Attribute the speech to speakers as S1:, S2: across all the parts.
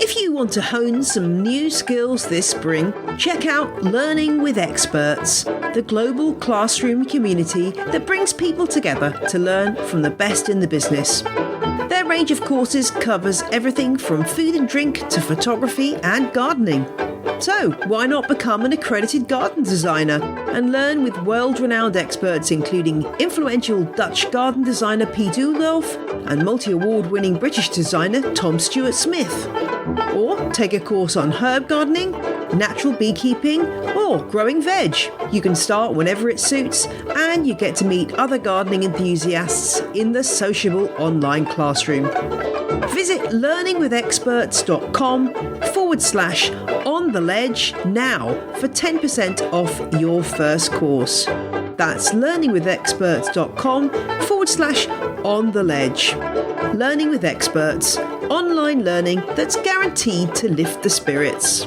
S1: If you want to hone some new skills this spring, check out Learning with Experts, the global classroom community that brings people together to learn from the best in the business. Their range of courses covers everything from food and drink to photography and gardening. So, why not become an accredited garden designer and learn with world-renowned experts including influential Dutch garden designer Piet Oudolf and multi-award-winning British designer Tom Stewart Smith? Or take a course on herb gardening, natural beekeeping, or growing veg. You can start whenever it suits, and you get to meet other gardening enthusiasts in the sociable online classroom. Visit learningwithexperts.com/on-the-ledge now for 10% off your first course. That's learningwithexperts.com/on-the-ledge. Learning with Experts, online learning that's guaranteed to lift the spirits.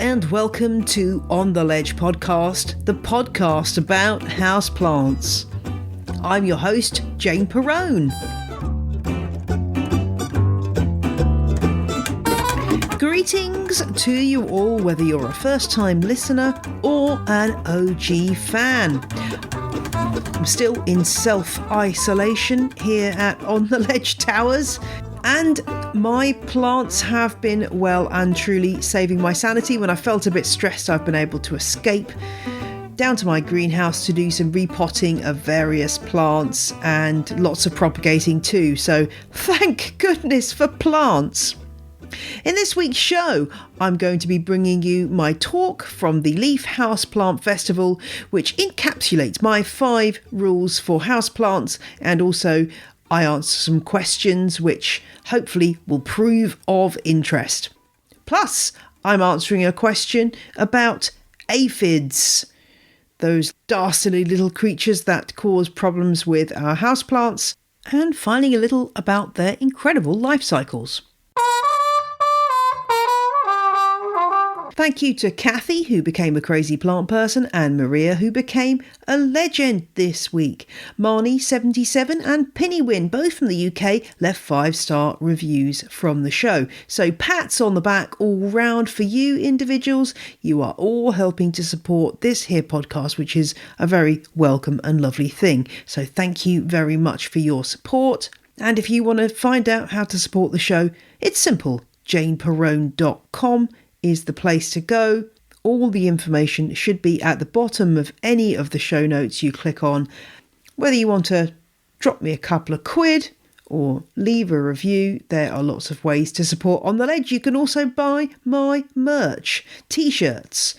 S1: And welcome to On the Ledge podcast, the podcast about houseplants. I'm your host, Jane Perrone. Greetings to you all, whether you're a first-time listener or an OG fan. I'm still in self-isolation here at On the Ledge Towers, and my plants have been well and truly saving my sanity. When I felt a bit stressed, I've been able to escape down to my greenhouse to do some repotting of various plants and lots of propagating too. So thank goodness for plants. In this week's show, I'm going to be bringing you my talk from the Leaf Houseplant Festival, which encapsulates my 5 rules for houseplants, and also I answer some questions which hopefully will prove of interest. Plus, I'm answering a question about aphids, those dastardly little creatures that cause problems with our houseplants, and finding a little about their incredible life cycles. Thank you to Kathy, who became a crazy plant person, and Maria, who became a legend this week. Marnie77 and Pinnywin, both from the UK, left 5-star reviews from the show. So pats on the back all round for you individuals. You are all helping to support this here podcast, which is a very welcome and lovely thing. So thank you very much for your support. And if you want to find out how to support the show, it's simple. janeperrone.com is the place to go. All the information should be at the bottom of any of the show notes you click on. Whether you want to drop me a couple of quid or leave a review, there are lots of ways to support On the Ledge. You can also buy my merch, t-shirts,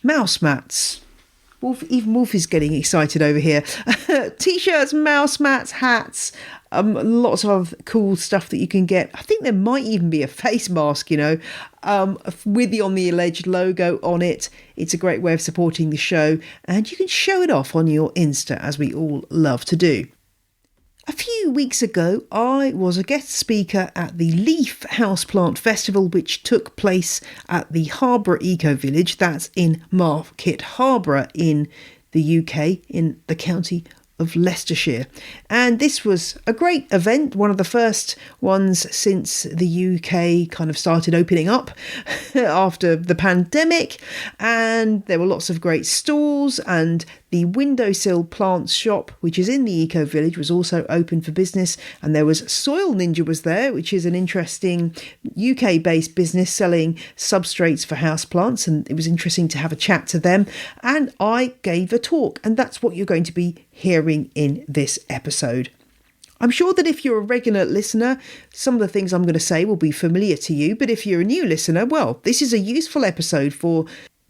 S1: mouse mats. Even Wolf is getting excited over here. T-shirts, mouse mats, hats, lots of other cool stuff that you can get. I think there might even be a face mask, with the On the Ledge logo on it. It's a great way of supporting the show, and you can show it off on your Insta, as we all love to do. A few weeks ago, I was a guest speaker at the Leaf Houseplant Festival, which took place at the Harborough Eco Village. That's in Market Harborough in the UK, in the county of Leicestershire. And this was a great event, one of the first ones since the UK kind of started opening up after the pandemic. And there were lots of great stalls, and the Windowsill Plants shop, which is in the Eco Village, was also open for business. And there was Soil Ninja was there, which is an interesting UK-based business selling substrates for houseplants. And it was interesting to have a chat to them. And I gave a talk, and that's what you're going to be hearing in this episode. I'm sure that if you're a regular listener, some of the things I'm going to say will be familiar to you. But if you're a new listener, well, this is a useful episode for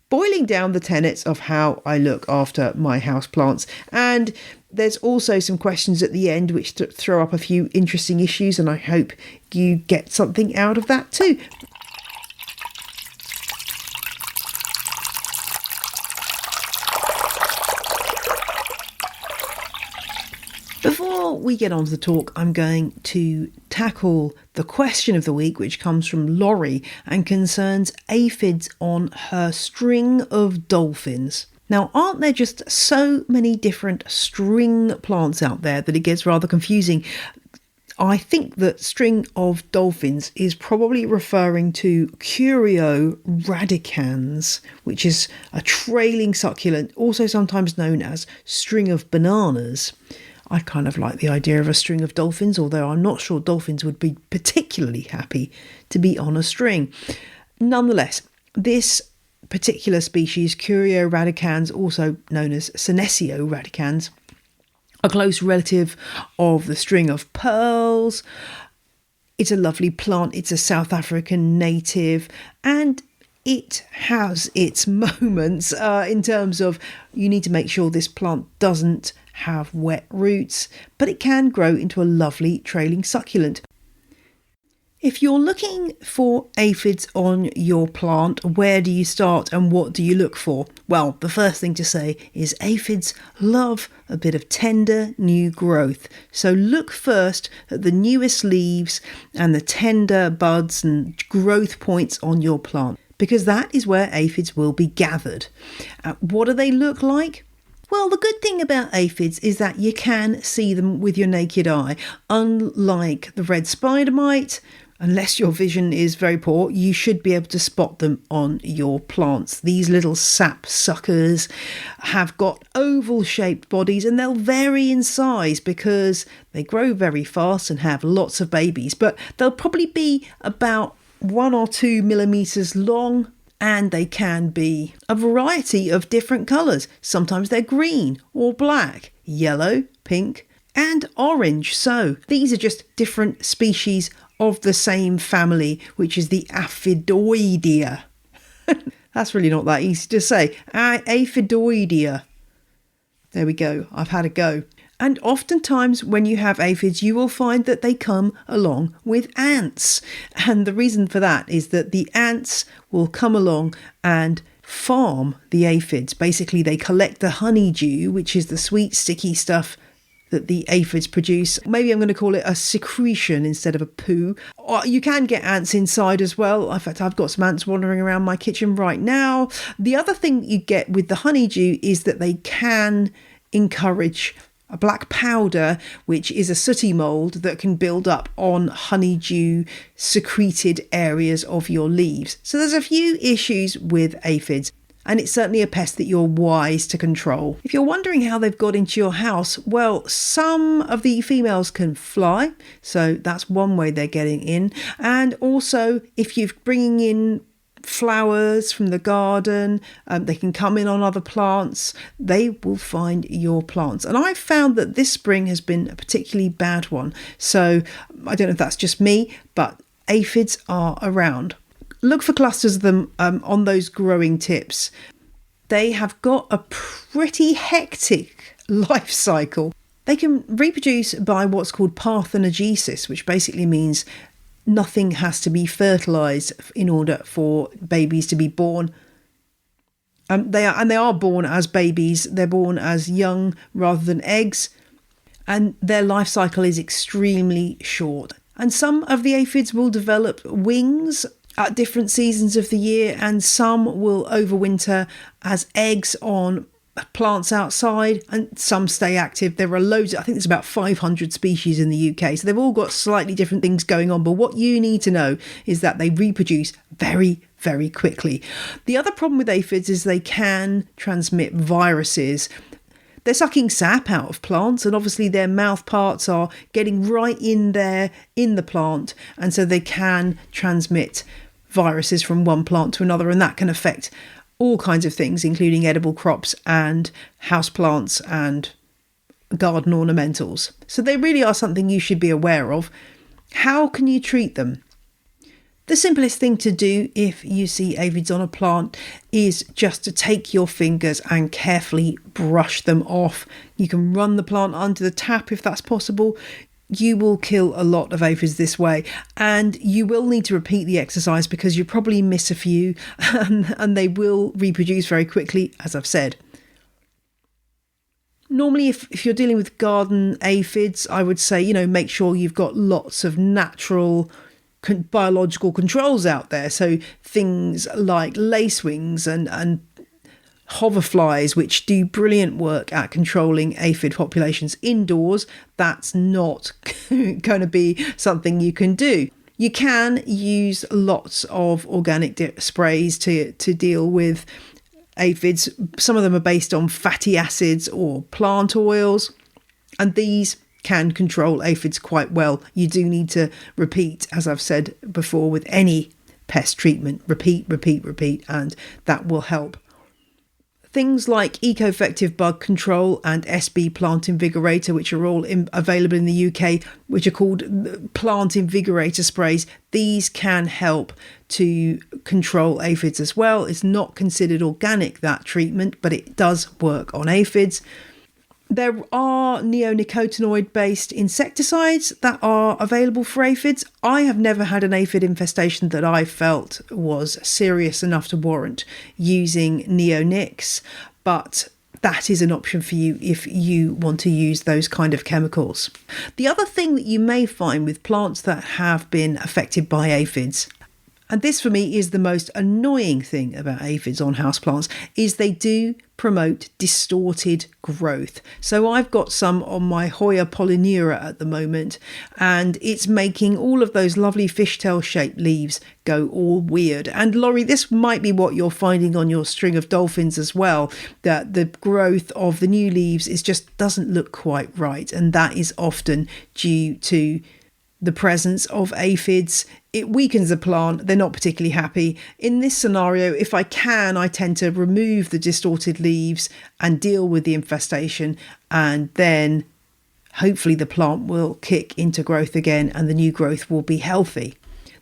S1: boiling down the tenets of how I look after my houseplants. And there's also some questions at the end which throw up a few interesting issues, and I hope you get something out of that too. before we get on to the talk, I'm going to tackle the question of the week, which comes from Laurie and concerns aphids on her string of dolphins. Now, aren't there just so many different string plants out there that it gets rather confusing? I think that string of dolphins is probably referring to Curio radicans, which is a trailing succulent, also sometimes known as string of bananas. I kind of like the idea of a string of dolphins, although I'm not sure dolphins would be particularly happy to be on a string. Nonetheless, this particular species, Curio radicans, also known as Senecio radicans, a close relative of the string of pearls. It's a lovely plant. It's a South African native, and it has its moments in terms of you need to make sure this plant doesn't have wet roots, but it can grow into a lovely trailing succulent. If you're looking for aphids on your plant, where do you start and what do you look for? Well, the first thing to say is aphids love a bit of tender new growth. So look first at the newest leaves and the tender buds and growth points on your plant, because that is where aphids will be gathered. What do they look like? Well, the good thing about aphids is that you can see them with your naked eye. Unlike the red spider mite, unless your vision is very poor, you should be able to spot them on your plants. These little sap suckers have got oval-shaped bodies, and they'll vary in size because they grow very fast and have lots of babies. But they'll probably be about 1 or 2 millimeters long, and they can be a variety of different colours. Sometimes they're green or black, yellow, pink, and orange. So these are just different species of the same family, which is the Aphidoidea. That's really not that easy to say. Aphidoidea. There we go. I've had a go. And oftentimes when you have aphids, you will find that they come along with ants. And the reason for that is that the ants will come along and farm the aphids. Basically, they collect the honeydew, which is the sweet, sticky stuff that the aphids produce. Maybe I'm going to call it a secretion instead of a poo. Or you can get ants inside as well. In fact, I've got some ants wandering around my kitchen right now. The other thing you get with the honeydew is that they can encourage a black powder, which is a sooty mould that can build up on honeydew secreted areas of your leaves. So there's a few issues with aphids, and it's certainly a pest that you're wise to control. If you're wondering how they've got into your house, well, some of the females can fly, so that's one way they're getting in. And also, if you're bringing in flowers from the garden, they can come in on other plants. They will find your plants. And I've found that this spring has been a particularly bad one. So I don't know if that's just me, but aphids are around. Look for clusters of them on those growing tips. They have got a pretty hectic life cycle. They can reproduce by what's called parthenogenesis, which basically means nothing has to be fertilised in order for babies to be born. They are born as babies. They're born as young rather than eggs, and their life cycle is extremely short. And some of the aphids will develop wings at different seasons of the year, and some will overwinter as eggs on plants outside, and some stay active. There are loads, I think there's about 500 species in the UK, so they've all got slightly different things going on, but what you need to know is that they reproduce very, very quickly. The other problem with aphids is they can transmit viruses. They're sucking sap out of plants, and obviously their mouth parts are getting right in there in the plant, and so they can transmit viruses from one plant to another, and that can affect all kinds of things, including edible crops and houseplants and garden ornamentals. So they really are something you should be aware of. How can you treat them? The simplest thing to do if you see aphids on a plant is just to take your fingers and carefully brush them off. You can run the plant under the tap if that's possible. You will kill a lot of aphids this way, and you will need to repeat the exercise because you probably miss a few and they will reproduce very quickly, as I've said. Normally, if you're dealing with garden aphids, I would say, make sure you've got lots of natural biological controls out there. So things like lacewings and hoverflies, which do brilliant work at controlling aphid populations indoors. That's not going to be something you can do. You can use lots of organic sprays to deal with aphids. Some of them are based on fatty acids or plant oils, and these can control aphids quite well. You do need to repeat, as I've said before, with any pest treatment. Repeat, and that will help. Things like Eco-Effective Bug Control and SB Plant Invigorator, which are all available in the UK, which are called plant invigorator sprays. These can help to control aphids as well. It's not considered organic, that treatment, but it does work on aphids. There are neonicotinoid-based insecticides that are available for aphids. I have never had an aphid infestation that I felt was serious enough to warrant using neonics, but that is an option for you if you want to use those kind of chemicals. The other thing that you may find with plants that have been affected by aphids, and this for me is the most annoying thing about aphids on houseplants, is they do promote distorted growth. So I've got some on my Hoya polynura at the moment, and it's making all of those lovely fishtail shaped leaves go all weird. And Laurie, this might be what you're finding on your string of dolphins as well, that the growth of the new leaves just doesn't look quite right, and that is often due to the presence of aphids. It weakens the plant. They're not particularly happy. In this scenario, if I can, I tend to remove the distorted leaves and deal with the infestation, and then hopefully the plant will kick into growth again and the new growth will be healthy.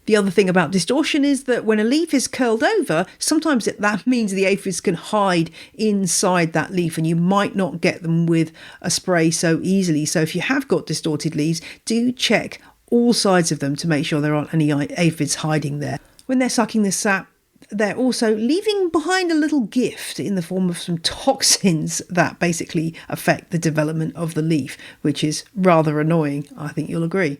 S1: The other thing about distortion is that when a leaf is curled over, sometimes that means the aphids can hide inside that leaf, and you might not get them with a spray so easily. So if you have got distorted leaves, do check all sides of them to make sure there aren't any aphids hiding there. When they're sucking the sap, they're also leaving behind a little gift in the form of some toxins that basically affect the development of the leaf, which is rather annoying, I think you'll agree.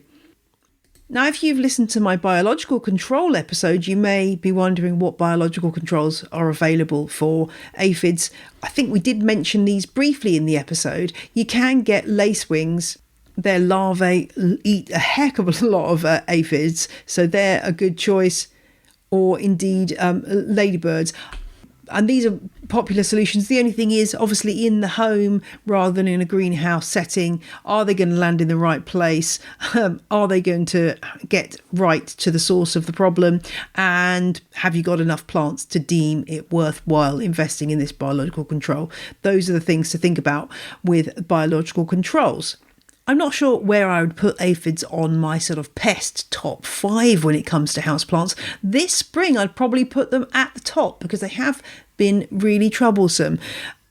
S1: Now, if you've listened to my biological control episode, you may be wondering what biological controls are available for aphids. I think we did mention these briefly in the episode. You can get lacewings. Their larvae eat a heck of a lot of aphids, so they're a good choice, or indeed ladybirds. And these are popular solutions. The only thing is, obviously, in the home rather than in a greenhouse setting, are they going to land in the right place? Are they going to get right to the source of the problem? And have you got enough plants to deem it worthwhile investing in this biological control? Those are the things to think about with biological controls. I'm not sure where I would put aphids on my sort of pest top 5 when it comes to houseplants. This spring, I'd probably put them at the top because they have been really troublesome.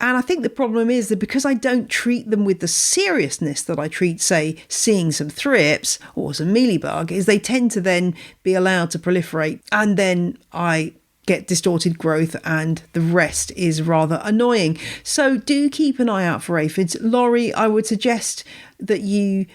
S1: And I think the problem is that because I don't treat them with the seriousness that I treat, say, seeing some thrips or some mealybug, is they tend to then be allowed to proliferate, and then I get distorted growth, and the rest is rather annoying. So do keep an eye out for aphids. Laurie, I would suggest that you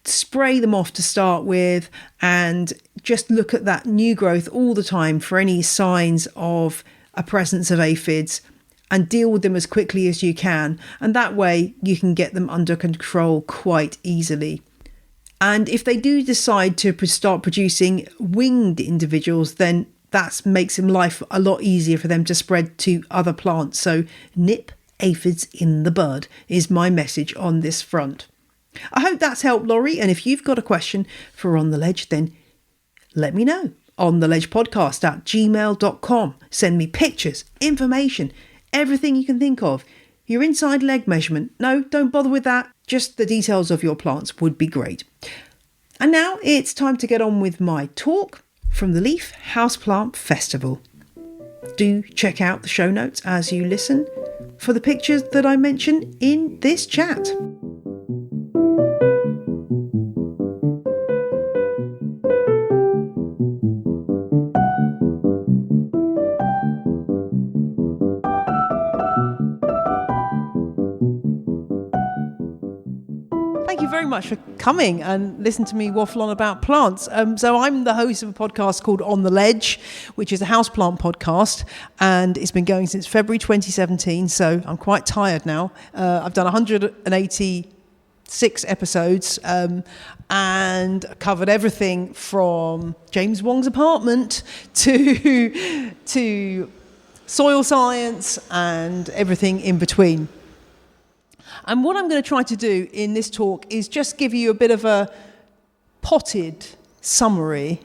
S1: spray them off to start with and just look at that new growth all the time for any signs of a presence of aphids and deal with them as quickly as you can. And that way you can get them under control quite easily. And if they do decide to start producing winged individuals, then that makes life a lot easier for them to spread to other plants. So nip aphids in the bud is my message on this front. I hope that's helped, Laurie. And if you've got a question for On the Ledge, then let me know. ontheledgepodcast@gmail.com. Send me pictures, information, everything you can think of. Your inside leg measurement. No, don't bother with that. Just the details of your plants would be great. And now it's time to get on with my talk from the Leaf Houseplant Festival. Do check out the show notes as you listen for the pictures that I mention in this chat. Thank you very much for coming and listening to me waffle on about plants. So I'm the host of a podcast called On the Ledge, which is a houseplant podcast, and it's been going since February 2017, so I'm quite tired now. I've done 186 episodes and covered everything from James Wong's apartment to soil science and everything in between. And what I'm going to try to do in this talk is just give you a bit of a potted summary,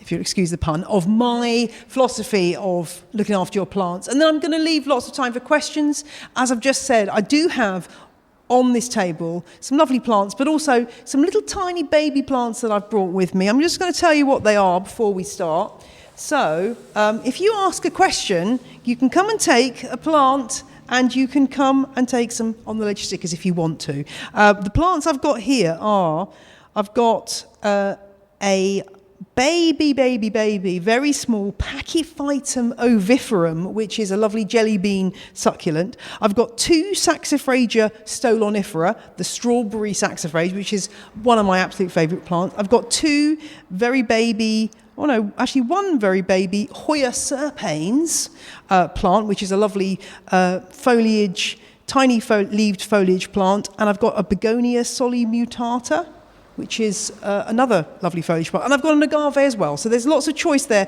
S1: if you'll excuse the pun, of my philosophy of looking after your plants. And then I'm going to leave lots of time for questions. As I've just said, I do have on this table some lovely plants, but also some little tiny baby plants that I've brought with me. I'm just going to tell you what they are before we start. So if you ask a question, you can come and take a plant, and you can come and take some On the Ledge stickers if you want to. The plants I've got here are, I've got a baby, very small Pachyphytum oviferum, which is a lovely jelly bean succulent. I've got two Saxifraga stolonifera, the strawberry saxifrage, which is one of my absolute favourite plants. I've got two very baby, one very baby Hoya serpens plant, which is a lovely foliage, tiny leaved foliage plant. And I've got a Begonia solimutata, which is another lovely foliage plant. And I've got an agave as well. So there's lots of choice there.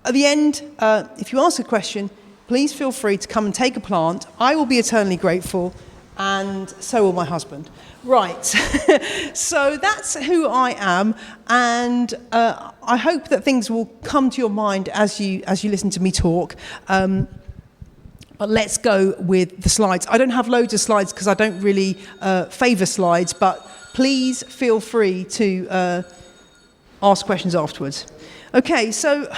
S1: At the end, if you ask a question, please feel free to come and take a plant. I will be eternally grateful, and so will my husband. Right, so that's who I am, and I hope that things will come to your mind as you listen to me talk. But let's go with the slides. I don't have loads of slides because I don't really favour slides, but please feel free to ask questions afterwards. Okay, so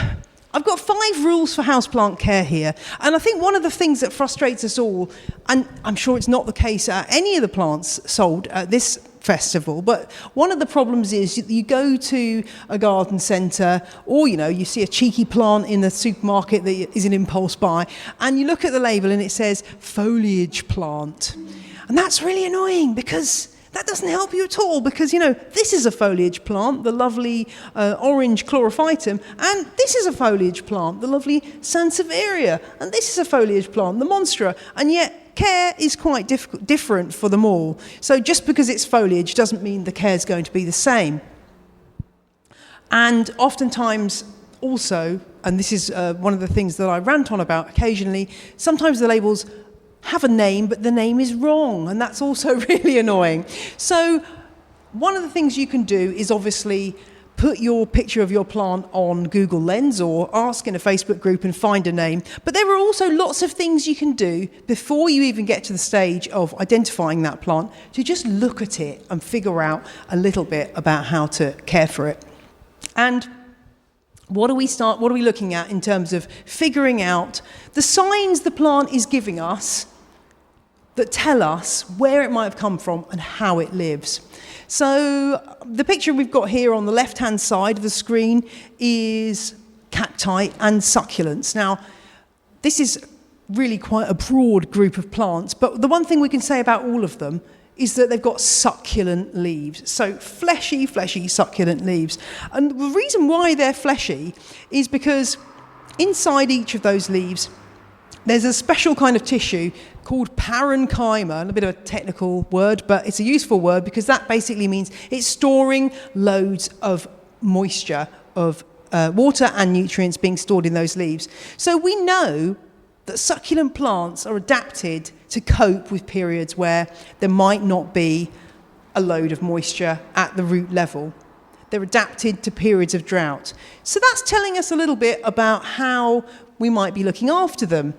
S1: I've got 5 rules for houseplant care here, and I think one of the things that frustrates us all, and I'm sure it's not the case at any of the plants sold at this festival, but one of the problems is you go to a garden centre, or you see a cheeky plant in the supermarket that is an impulse buy, and you look at the label and it says foliage plant, and that's really annoying because that doesn't help you at all, because, this is a foliage plant, the lovely orange chlorophytum, and this is a foliage plant, the lovely Sansevieria, and this is a foliage plant, the Monstera, and yet care is quite different for them all. So just because it's foliage doesn't mean the care is going to be the same. And oftentimes also, and this is one of the things that I rant on about occasionally, sometimes the labels have a name, but the name is wrong, and that's also really annoying. So one of the things you can do is obviously put your picture of your plant on Google Lens or ask in a Facebook group and find a name. But there are also lots of things you can do before you even get to the stage of identifying that plant to just look at it and figure out a little bit about how to care for it. And what are we looking at in terms of figuring out the signs the plant is giving us that tell us where it might have come from and how it lives? So the picture we've got here on the left-hand side of the screen is cacti and succulents. Now, this is really quite a broad group of plants, but the one thing we can say about all of them is that they've got succulent leaves. So fleshy succulent leaves. And the reason why they're fleshy is because inside each of those leaves, there's a special kind of tissue called parenchyma, and a bit of a technical word, but it's a useful word because that basically means it's storing loads of moisture, of water and nutrients being stored in those leaves. So we know that succulent plants are adapted to cope with periods where there might not be a load of moisture at the root level. They're adapted to periods of drought. So that's telling us a little bit about how we might be looking after them.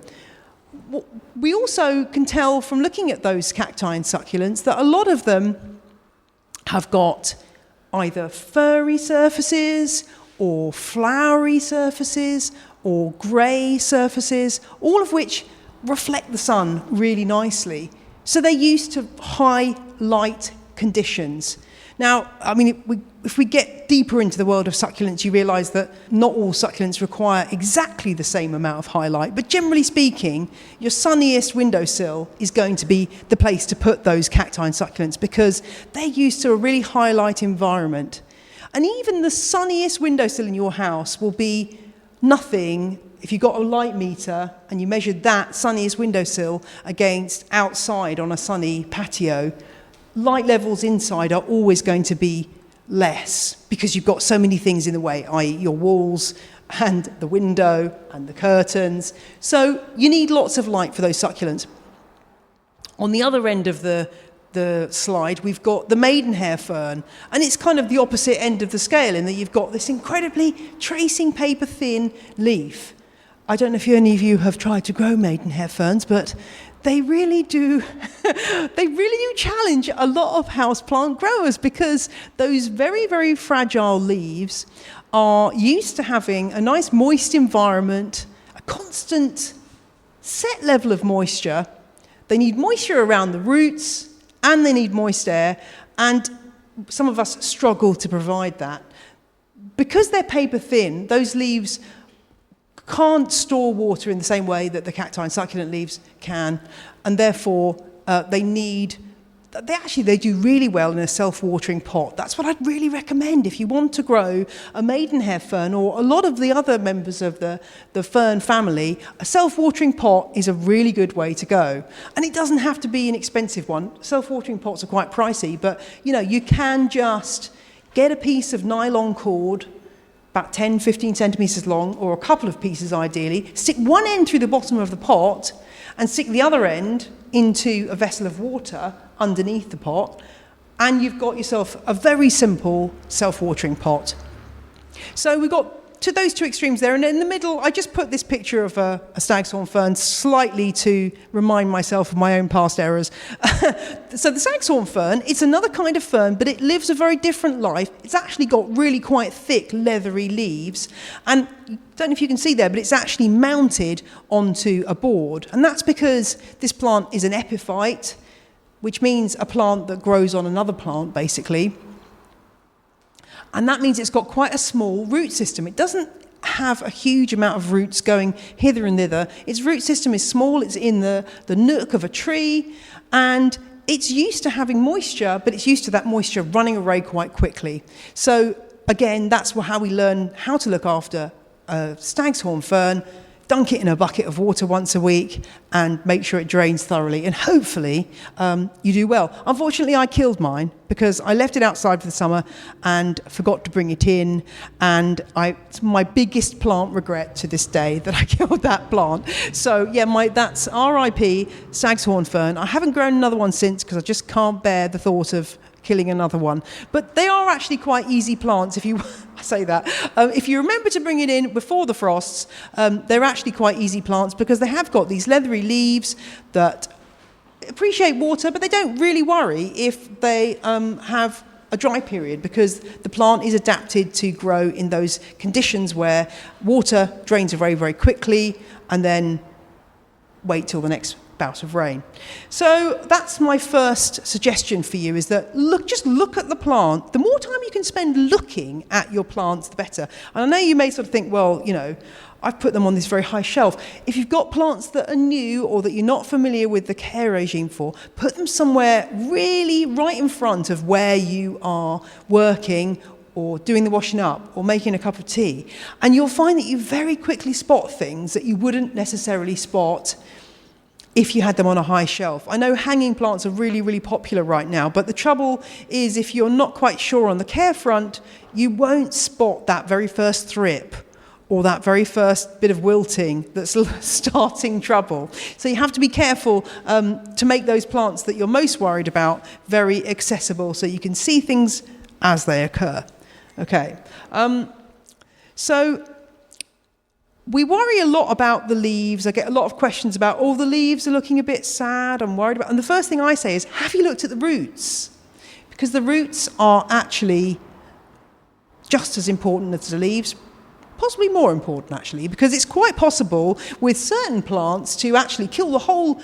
S1: We also can tell from looking at those cacti and succulents that a lot of them have got either furry surfaces or flowery surfaces or grey surfaces, all of which reflect the sun really nicely. So they're used to high light conditions. Now, I mean, if we get deeper into the world of succulents, you realise that not all succulents require exactly the same amount of highlight. But generally speaking, your sunniest windowsill is going to be the place to put those cacti and succulents because they're used to a really high light environment. And even the sunniest windowsill in your house will be nothing if you've got a light meter and you measured that sunniest windowsill against outside on a sunny patio. Light levels inside are always going to be less because you've got so many things in the way, i.e. your walls and the window and the curtains. So you need lots of light for those succulents. On the other end of the slide, we've got the maidenhair fern, and it's kind of the opposite end of the scale in that you've got this incredibly tracing paper thin leaf. I don't know if any of you have tried to grow maidenhair ferns, but they really do challenge a lot of houseplant growers because those very, very fragile leaves are used to having a nice moist environment, a constant set level of moisture. They need moisture around the roots and they need moist air, and some of us struggle to provide that. Because they're paper thin, those leaves can't store water in the same way that the cacti and succulent leaves can, and therefore they do really well in a self-watering pot. That's what I'd really recommend if you want to grow a maidenhair fern or a lot of the other members of the fern family. A self-watering pot is a really good way to go, and it doesn't have to be an expensive one. Self-watering pots are quite pricey, but you can just get a piece of nylon cord about 10-15 centimetres long, or a couple of pieces ideally, stick one end through the bottom of the pot and stick the other end into a vessel of water underneath the pot, and you've got yourself a very simple self-watering pot. So we've got those two extremes there, and in the middle I just put this picture of a stag's horn fern slightly to remind myself of my own past errors. So the stag's horn fern, it's another kind of fern, but it lives a very different life. It's actually got really quite thick leathery leaves, and I don't know if you can see there, but it's actually mounted onto a board, and that's because this plant is an epiphyte, which means a plant that grows on another plant, basically. And that means it's got quite a small root system. It doesn't have a huge amount of roots going hither and thither. Its root system is small. It's in the nook of a tree, and it's used to having moisture, but it's used to that moisture running away quite quickly. So again, that's how we learn how to look after a stag's horn fern. Dunk it in a bucket of water once a week and make sure it drains thoroughly, and hopefully you do well. Unfortunately, I killed mine because I left it outside for the summer and forgot to bring it in, and it's my biggest plant regret to this day that I killed that plant. So yeah, that's RIP stag's horn fern. I haven't grown another one since because I just can't bear the thought of killing another one. But they are actually quite easy plants if you I say that. If you remember to bring it in before the frosts, they're actually quite easy plants because they have got these leathery leaves that appreciate water, but they don't really worry if they have a dry period because the plant is adapted to grow in those conditions where water drains very, very quickly and then wait till the next bout of rain. So that's my first suggestion for you, is that just look at the plant. The more time you can spend looking at your plants, the better. And I know you may sort of think, well, I've put them on this very high shelf. If you've got plants that are new or that you're not familiar with the care regime for, put them somewhere really right in front of where you are working or doing the washing up or making a cup of tea. And you'll find that you very quickly spot things that you wouldn't necessarily spot if you had them on a high shelf. I know hanging plants are really, really popular right now, but the trouble is if you're not quite sure on the care front, you won't spot that very first thrip or that very first bit of wilting that's starting trouble. So you have to be careful to make those plants that you're most worried about very accessible so you can see things as they occur. Okay, so we worry a lot about the leaves. I get a lot of questions about, the leaves are looking a bit sad, I'm worried about. And the first thing I say is, have you looked at the roots? Because the roots are actually just as important as the leaves, possibly more important actually, because it's quite possible with certain plants to actually kill the whole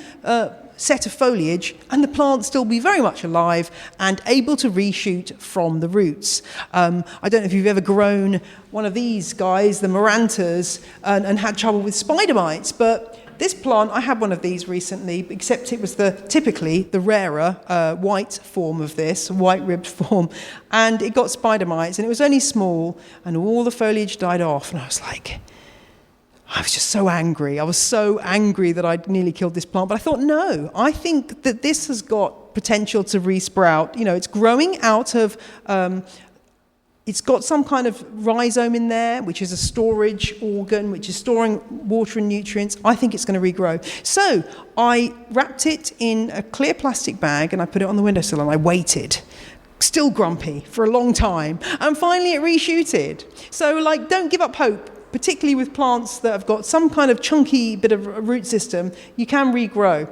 S1: set of foliage and the plant still be very much alive and able to reshoot from the roots. I don't know if you've ever grown one of these guys, the Marantas, and had trouble with spider mites, but this plant, I had one of these recently, except it was typically the rarer white form of this, white-ribbed form, and it got spider mites, and it was only small, and all the foliage died off, and I was just so angry. I was so angry that I'd nearly killed this plant, but I thought, no, I think that this has got potential to resprout. You know, it's growing out of... It's got some kind of rhizome in there, which is a storage organ, which is storing water and nutrients. I think it's going to regrow. So I wrapped it in a clear plastic bag and I put it on the windowsill and I waited, still grumpy, for a long time. And finally it reshooted. So, like, don't give up hope, particularly with plants that have got some kind of chunky bit of a root system. You can regrow.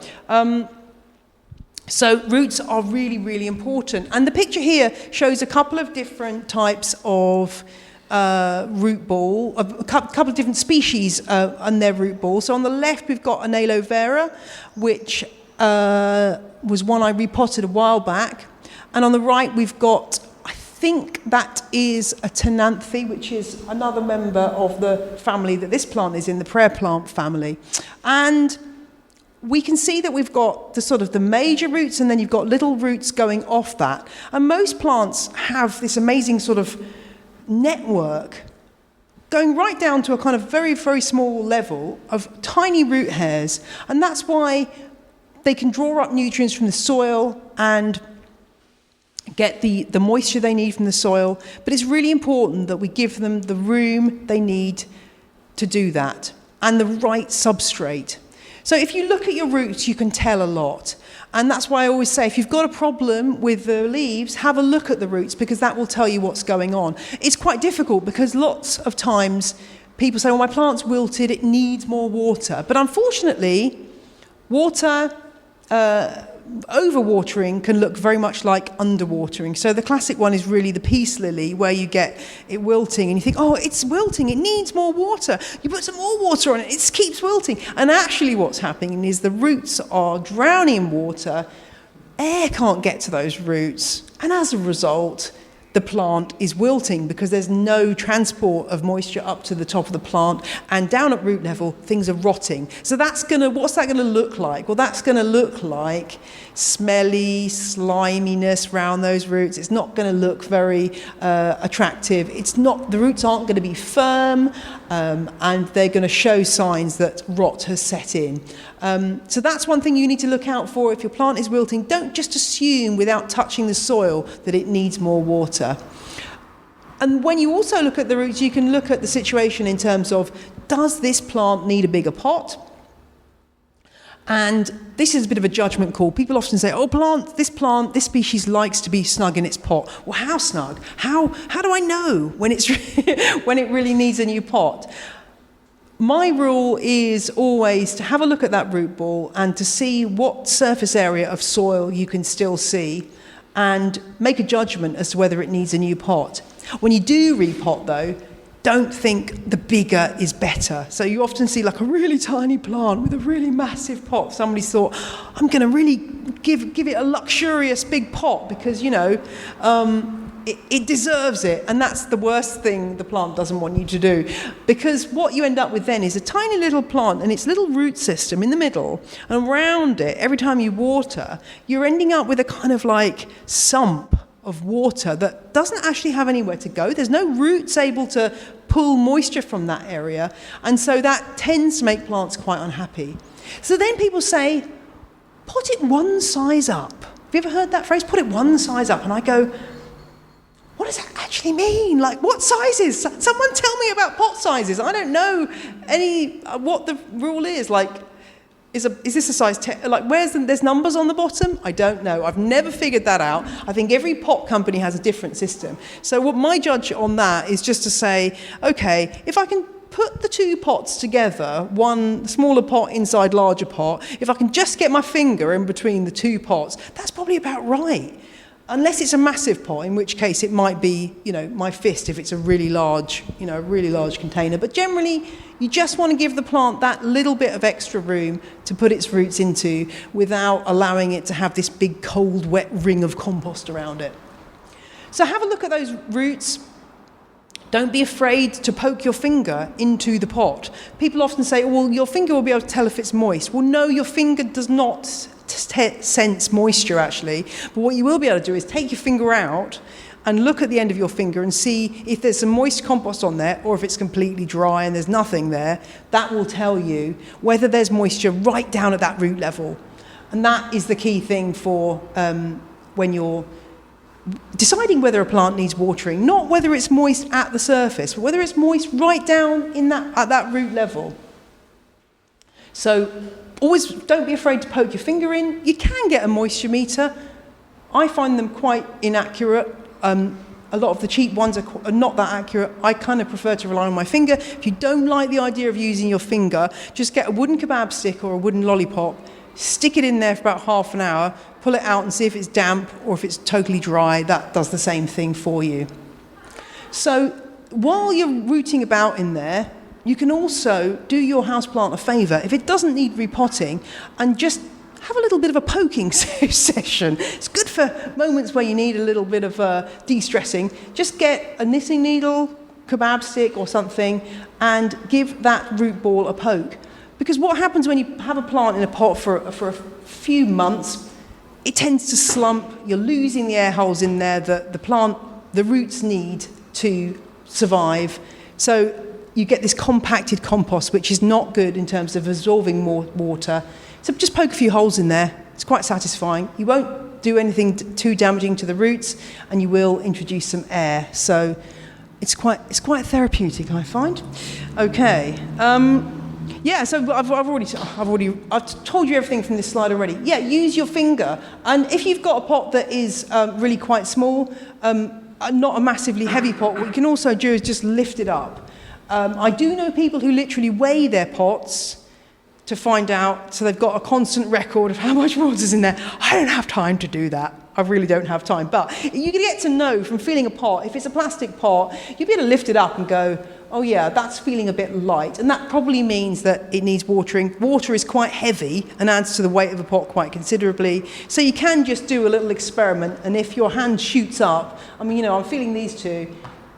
S1: So roots are really, really important. And the picture here shows a couple of different types of root ball, a couple of different species and their root ball. So on the left, we've got an aloe vera, which was one I repotted a while back. And on the right, we've got, I think that is a Tenanthe, which is another member of the family that this plant is in, the prayer plant family. And we can see that we've got the sort of the major roots and then you've got little roots going off that. And most plants have this amazing sort of network going right down to a kind of very, very small level of tiny root hairs. And that's why they can draw up nutrients from the soil and get the moisture they need from the soil. But it's really important that we give them the room they need to do that and the right substrate. So if you look at your roots, you can tell a lot. And that's why I always say, if you've got a problem with the leaves, have a look at the roots, because that will tell you what's going on. It's quite difficult because lots of times people say, well, my plant's wilted, it needs more water. But unfortunately, water, overwatering can look very much like underwatering. So the classic one is really the peace lily, where you get it wilting and you think, oh, it's wilting, it needs more water. You put some more water on it, it keeps wilting. And actually what's happening is the roots are drowning in water, air can't get to those roots, and as a result, the plant is wilting because there's no transport of moisture up to the top of the plant, and down at root level, things are rotting. So what's that gonna look like? Well, that's gonna look like smelly sliminess around those roots. It's not gonna look very attractive. The roots aren't gonna be firm, and they're gonna show signs that rot has set in. So that's one thing you need to look out for. If your plant is wilting, don't just assume without touching the soil that it needs more water. And when you also look at the roots, you can look at the situation in terms of, does this plant need a bigger pot? And this is a bit of a judgment call. People often say, oh, this species likes to be snug in its pot. Well, how snug? How do I know when when it really needs a new pot? My rule is always to have a look at that root ball and to see what surface area of soil you can still see and make a judgment as to whether it needs a new pot. When you do repot, though, don't think the bigger is better. So you often see like a really tiny plant with a really massive pot. Somebody's thought, I'm going to really give it a luxurious big pot because, it deserves it. And that's the worst thing the plant doesn't want you to do. Because what you end up with then is a tiny little plant and its little root system in the middle, and around it, every time you water, you're ending up with a kind of like sump of water that doesn't actually have anywhere to go. There's no roots able to pull moisture from that area, and so that tends to make plants quite unhappy. So then people say, put it one size up. Have you ever heard that phrase? Put it one size up. And I go, what does that actually mean? Like, what sizes? Someone tell me about pot sizes. I don't know what the rule is. Like, is this a size 10? Like, there's numbers on the bottom? I don't know. I've never figured that out. I think every pot company has a different system. So what my judge on that is just to say, okay, if I can put the two pots together, one smaller pot inside larger pot, if I can just get my finger in between the two pots, that's probably about right. Unless it's a massive pot, in which case it might be, my fist if it's a really large container. But generally, you just want to give the plant that little bit of extra room to put its roots into without allowing it to have this big, cold, wet ring of compost around it. So have a look at those roots. Don't be afraid to poke your finger into the pot. People often say, well, your finger will be able to tell if it's moist. Well, no, your finger does not sense moisture, actually. But what you will be able to do is take your finger out and look at the end of your finger and see if there's some moist compost on there or if it's completely dry and there's nothing there. That will tell you whether there's moisture right down at that root level. And that is the key thing for when you're deciding whether a plant needs watering, not whether it's moist at the surface, but whether it's moist right down at that root level. So always don't be afraid to poke your finger in. You can get a moisture meter. I find them quite inaccurate. A lot of the cheap ones are not that accurate. I kind of prefer to rely on my finger. If you don't like the idea of using your finger, just get a wooden kebab stick or a wooden lollipop, stick it in there for about half an hour, pull it out and see if it's damp or if it's totally dry. That does the same thing for you. So while you're rooting about in there, you can also do your houseplant a favour. If it doesn't need repotting, and just have a little bit of a poking session. It's good for moments where you need a little bit of de-stressing. Just get a knitting needle, kebab stick or something, and give that root ball a poke. Because what happens when you have a plant in a pot for a few months, it tends to slump. You're losing the air holes in there that the roots need to survive. So you get this compacted compost, which is not good in terms of absorbing more water. So just poke a few holes in there. It's quite satisfying. You won't do anything too damaging to the roots, and you will introduce some air. So it's quite therapeutic, I find. Okay. So I've told you everything from this slide already. Yeah, use your finger. And if you've got a pot that is really quite small, not a massively heavy pot, what you can also do is just lift it up. I do know people who literally weigh their pots to find out, so they've got a constant record of how much water's in there. I don't have time to do that. I really don't have time. But you can get to know from feeling a pot, if it's a plastic pot, you'll be able to lift it up and go, oh yeah, that's feeling a bit light. And that probably means that it needs watering. Water is quite heavy and adds to the weight of the pot quite considerably. So you can just do a little experiment, and if your hand shoots up, I'm feeling these two,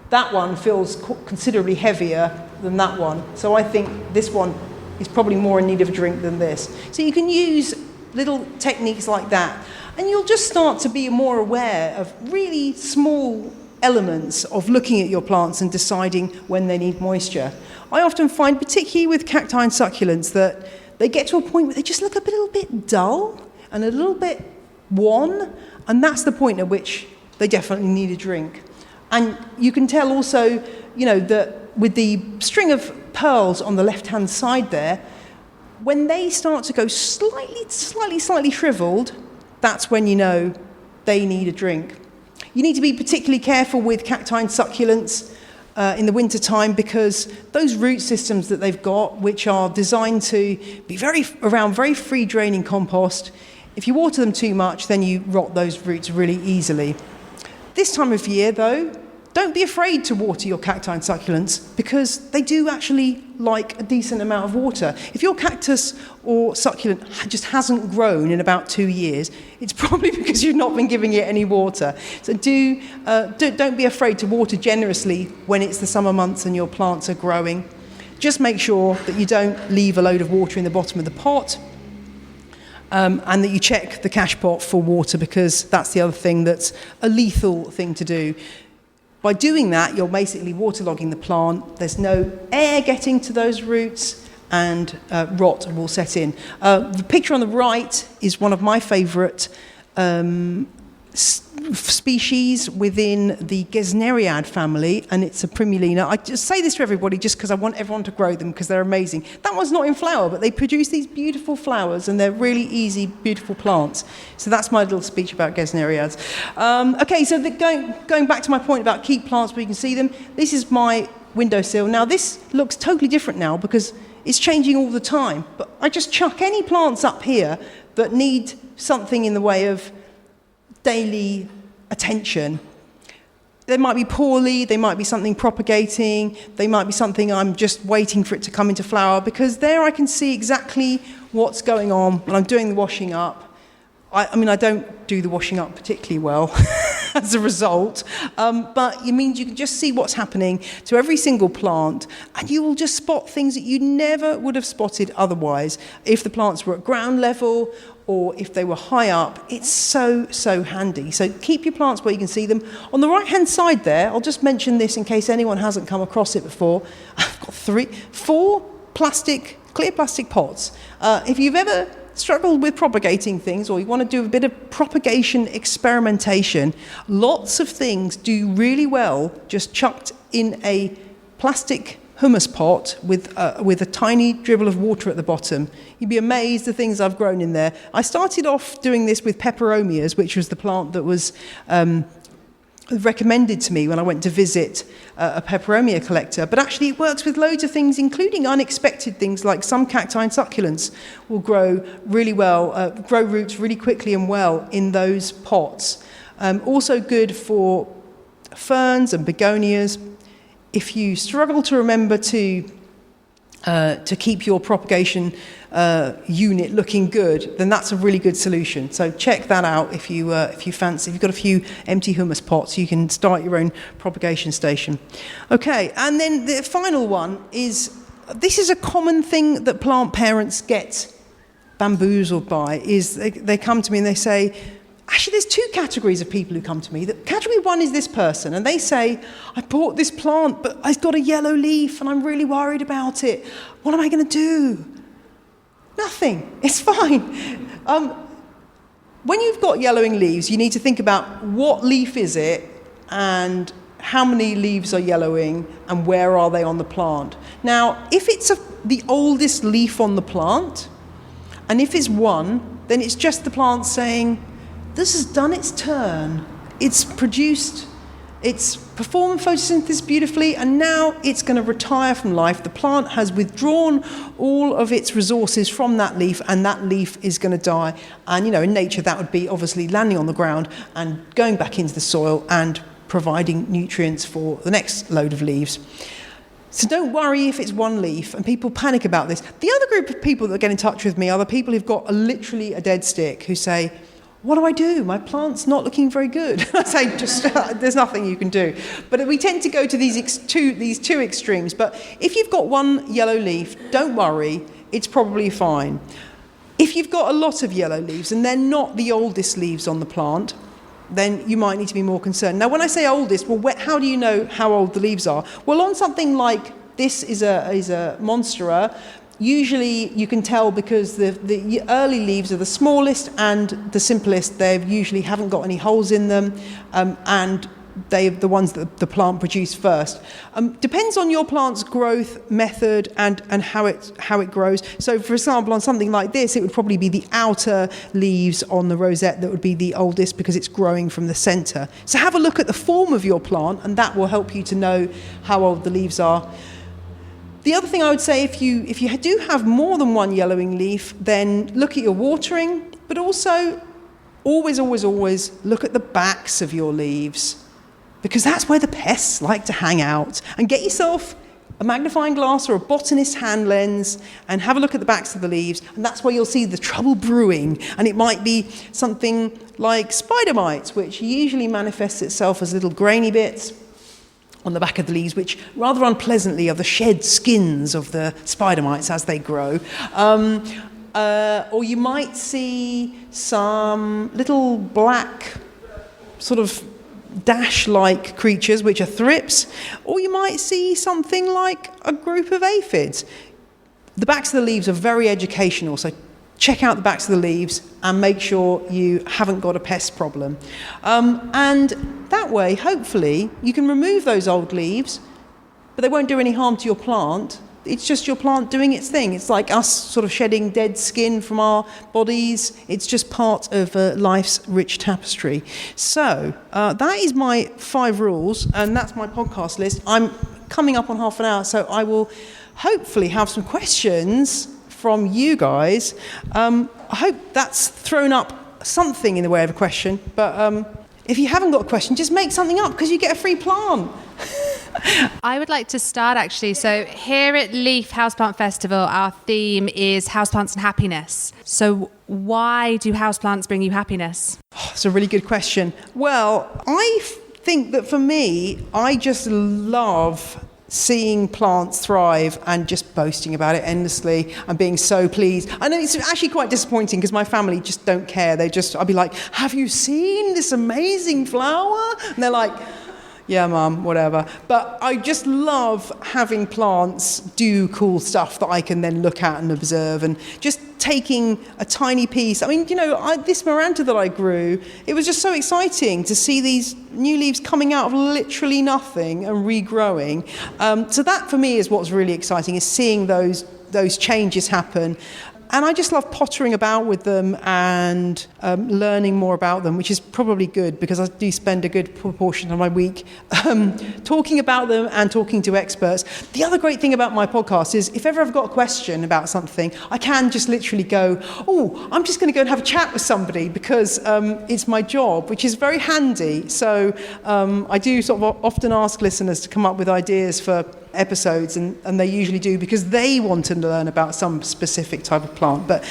S1: that one feels considerably heavier than that one. So I think this one is probably more in need of a drink than this. So you can use little techniques like that, and you'll just start to be more aware of really small elements of looking at your plants and deciding when they need moisture. I often find, particularly with cacti and succulents, that they get to a point where they just look a little bit dull and a little bit wan, and that's the point at which they definitely need a drink. And you can tell also, that with the string of pearls on the left-hand side there, when they start to go slightly shriveled, that's when you know they need a drink. You need to be particularly careful with cacti and succulents in the winter time, because those root systems that they've got, which are designed to be very free draining compost, if you water them too much, then you rot those roots really easily. This time of year, though, don't be afraid to water your cacti and succulents, because they do actually like a decent amount of water. If your cactus or succulent just hasn't grown in about 2 years, it's probably because you've not been giving it any water. So don't be afraid to water generously when it's the summer months and your plants are growing. Just make sure that you don't leave a load of water in the bottom of the pot, and that you check the cache pot for water, because that's the other thing that's a lethal thing to do. By doing that, you're basically waterlogging the plant. There's no air getting to those roots, and rot will set in. The picture on the right is one of my favourite species within the Gesneriad family, and it's a primulina. I just say this to everybody just because I want everyone to grow them, because they're amazing. That one's not in flower, but they produce these beautiful flowers, and they're really easy, beautiful plants. So that's my little speech about Gesneriads. Okay, so going back to my point about keep plants where you can see them, this is my windowsill. Now this looks totally different now because it's changing all the time, but I just chuck any plants up here that need something in the way of daily
S2: attention. They might be poorly, they might be something propagating, they might be something I'm just waiting for it to come into flower, because there I can see exactly what's going on when I'm doing the washing up. I mean, I don't do the washing up particularly well as a result, but it means you can just see what's happening to every single plant, and you will just spot things that you never would have spotted otherwise. If the plants were at ground level or if they were high up, it's so handy. So keep your plants where you can see them. On the right-hand side there, I'll just mention this in case anyone hasn't come across it before. I've got 4 clear plastic pots. If you've ever struggled with propagating things, or you want to do a bit of propagation experimentation, lots of things do really well just chucked in a plastic humus pot with a tiny dribble of water at the bottom. You'd be amazed the things I've grown in there. I started off doing this with peperomias, which was the plant that was recommended to me when I went to visit a peperomia collector, but actually it works with loads of things, including unexpected things like some cacti and succulents will grow really well, grow roots really quickly and well in those pots. Also good for ferns and begonias. If you struggle to remember to keep your propagation unit looking good, then that's a really good solution. So check that out if you fancy. If you've got a few empty humus pots, you can start your own propagation station. Okay, and then the final one is, this is a common thing that plant parents get bamboozled by, is they come to me and they say, actually, there's 2 categories of people who come to me. Category 1 is this person, and they say, I bought this plant, but it's got a yellow leaf, and I'm really worried about it. What am I going to do? Nothing. It's fine. When you've got yellowing leaves, you need to think about what leaf is it, and how many leaves are yellowing, and where are they on the plant. Now, if it's the oldest leaf on the plant, and if it's one, then it's just the plant saying, this has done its turn. It's performed photosynthesis beautifully, and now it's going to retire from life. The plant has withdrawn all of its resources from that leaf, and that leaf is going to die. And, in nature, that would be obviously landing on the ground and going back into the soil and providing nutrients for the next load of leaves. So don't worry if it's one leaf, and people panic about this. The other group of people that get in touch with me are the people who've got literally a dead stick, who say, what do I do? My plant's not looking very good. I say, just there's nothing you can do. But we tend to go to these two extremes. But if you've got one yellow leaf, don't worry, it's probably fine. If you've got a lot of yellow leaves and they're not the oldest leaves on the plant, then you might need to be more concerned. Now, when I say oldest, well, how do you know how old the leaves are? Well, on something like this is a Monstera. Usually you can tell because the early leaves are the smallest and the simplest. They usually haven't got any holes in them, and they're the ones that the plant produced first. Depends on your plant's growth method and how it grows. So, for example, on something like this, it would probably be the outer leaves on the rosette that would be the oldest because it's growing from the centre. So have a look at the form of your plant, and that will help you to know how old the leaves are. The other thing I would say, if you do have more than one yellowing leaf, then look at your watering, but also always look at the backs of your leaves, because that's where the pests like to hang out. And get yourself a magnifying glass or a botanist's hand lens and have a look at the backs of the leaves, and that's where you'll see the trouble brewing. And it might be something like spider mite, which usually manifests itself as little grainy bits on the back of the leaves, which rather unpleasantly are the shed skins of the spider mites as they grow. Or you might see some little black sort of dash-like creatures, which are thrips, or you might see something like a group of aphids. The backs of the leaves are very educational, so check out the backs of the leaves and make sure you haven't got a pest problem. And that way, hopefully, you can remove those old leaves, but they won't do any harm to your plant. It's just your plant doing its thing. It's like us sort of shedding dead skin from our bodies. It's just part of life's rich tapestry. So that is my 5 rules, and that's my podcast list. I'm coming up on half an hour, so I will hopefully have some questions from you guys. I hope that's thrown up something in the way of a question, but If you haven't got a question, just make something up because you get a free plant.
S3: I would like to start actually. So here at Leaf Houseplant Festival, our theme is houseplants and happiness. So why do houseplants bring you happiness?
S2: Oh, that's a really good question. Well, I think that for me, I just love seeing plants thrive and just boasting about it endlessly and being so pleased. I know it's actually quite disappointing because my family just don't care. I'll be like, have you seen this amazing flower? And they're like, yeah, Mum, whatever. But I just love having plants do cool stuff that I can then look at and observe, and just taking a tiny piece. I mean, this Maranta that I grew, it was just so exciting to see these new leaves coming out of literally nothing and regrowing. So that for me is what's really exciting, is seeing those changes happen. And I just love pottering about with them and learning more about them, which is probably good because I do spend a good proportion of my week talking about them and talking to experts. The other great thing about my podcast is if ever I've got a question about something, I can just literally go, I'm just going to go and have a chat with somebody because it's my job, which is very handy. So I do sort of often ask listeners to come up with ideas for episodes, and they usually do because they want to learn about some specific type of plant. But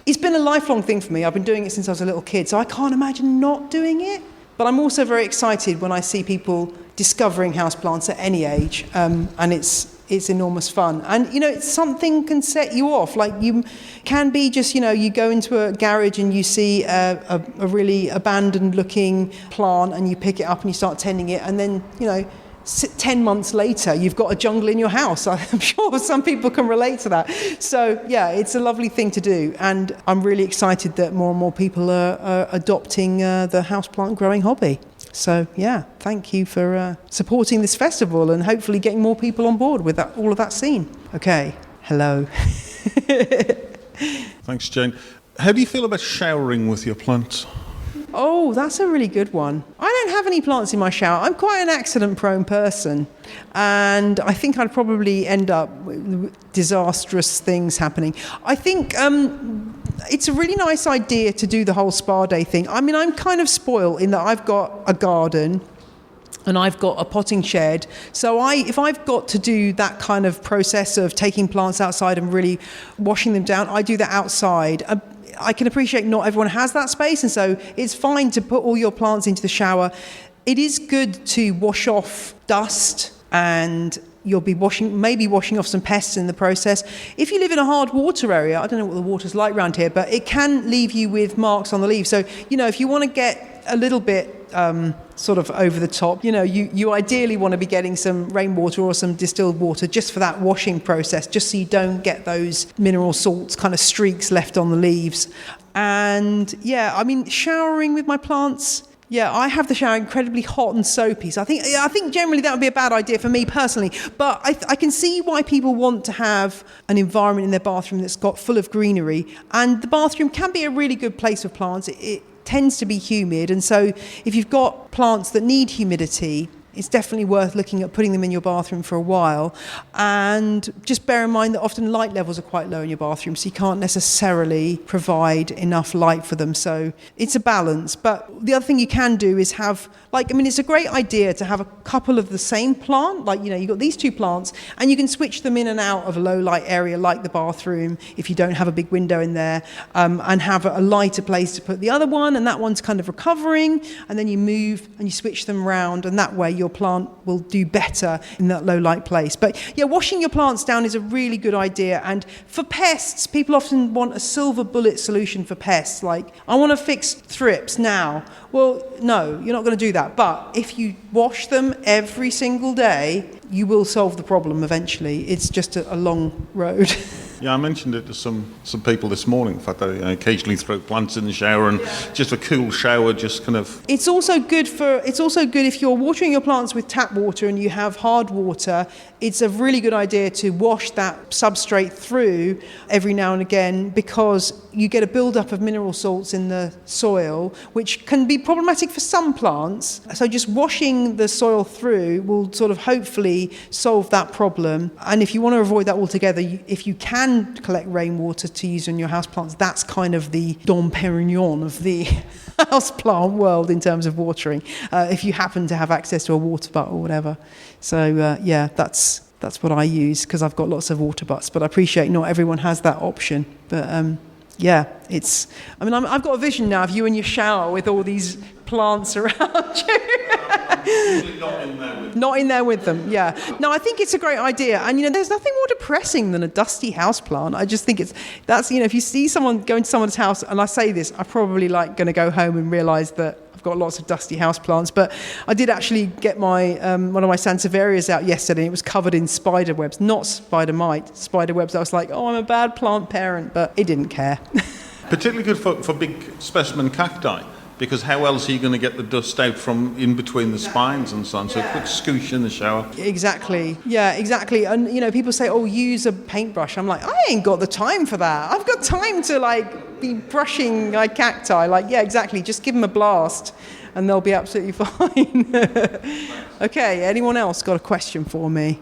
S2: it's been a lifelong thing for me. I've been doing it since I was a little kid, so I can't imagine not doing it. But I'm also very excited when I see people discovering houseplants at any age, and it's enormous fun. And it's something can set you off. Like you can be just you go into a garage and you see a really abandoned looking plant and you pick it up and you start tending it, and then 10 months later, you've got a jungle in your house. I'm sure some people can relate to that. So, yeah, it's a lovely thing to do. And I'm really excited that more and more people are adopting the houseplant growing hobby. So, yeah, thank you for supporting this festival and hopefully getting more people on board with all of that scene. Okay, hello.
S4: Thanks, Jane. How do you feel about showering with your plants?
S2: Oh, that's a really good one. I don't have any plants in my shower. I'm quite an accident-prone person, and I think I'd probably end up with disastrous things happening. I think it's a really nice idea to do the whole spa day thing. I mean, I'm kind of spoiled in that I've got a garden and I've got a potting shed. So if I've got to do that kind of process of taking plants outside and really washing them down, I do that outside. I can appreciate not everyone has that space, and so it's fine to put all your plants into the shower. It is good to wash off dust, and you'll be maybe washing off some pests in the process. If you live in a hard water area, I don't know what the water's like around here, but it can leave you with marks on the leaves. So, if you want to get a little bit sort of over the top, you ideally want to be getting some rainwater or some distilled water just for that washing process, just so you don't get those mineral salts kind of streaks left on the leaves. And yeah, I mean, showering with my plants, yeah, I have the shower incredibly hot and soapy. So I think generally that would be a bad idea for me personally. But I can see why people want to have an environment in their bathroom that's got full of greenery. And the bathroom can be a really good place for plants. It tends to be humid, and so if you've got plants that need humidity, it's definitely worth looking at putting them in your bathroom for a while. And just bear in mind that often light levels are quite low in your bathroom, so you can't necessarily provide enough light for them. So it's a balance. But the other thing you can do is have, it's a great idea to have a couple of the same plant. You've got these two plants, and you can switch them in and out of a low light area like the bathroom if you don't have a big window in there, and have a lighter place to put the other one, and that one's kind of recovering, and then you move and you switch them around, and that way your plant will do better in that low light place. But yeah, washing your plants down is a really good idea. And for pests, people often want a silver bullet solution for pests, like, I want to fix thrips now. Well, no, you're not going to do that. But if you wash them every single day, you will solve the problem eventually. It's just a long road.
S4: Yeah, I mentioned it to some people this morning. In fact, I occasionally throw plants in the shower, and just a cool shower, just kind of. It's also good
S2: if you're watering your plants with tap water and you have hard water. It's a really good idea to wash that substrate through every now and again, because you get a build-up of mineral salts in the soil, which can be problematic for some plants. So just washing the soil through will sort of hopefully solve that problem. And if you want to avoid that altogether, if you can can collect rainwater to use on your houseplants. That's kind of the Dom Perignon of the houseplant world in terms of watering, if you happen to have access to a water butt or whatever. So that's what I use, because I've got lots of water butts, but I appreciate not everyone has that option. But I've got a vision now of you in your shower with all these plants around you. Not in there with them, yeah. No, I think it's a great idea. And, there's nothing more depressing than a dusty houseplant. I just think if you see someone go into someone's house, and I say this, I'm probably going to go home and realise that I've got lots of dusty houseplants. But I did actually get my one of my Sansevierias out yesterday, and it was covered in spider webs, not Spider Mite, spider webs. I was like, I'm a bad plant parent, but it didn't care.
S4: Particularly good for big specimen cacti, because how else are you going to get the dust out from in between the spines and so on? So a quick scoosh in the shower.
S2: Exactly. Yeah, exactly. And, people say, use a paintbrush. I'm like, I ain't got the time for that. I've got time to, be brushing my cacti. Yeah, exactly. Just give them a blast and they'll be absolutely fine. Okay, anyone else got a question for me?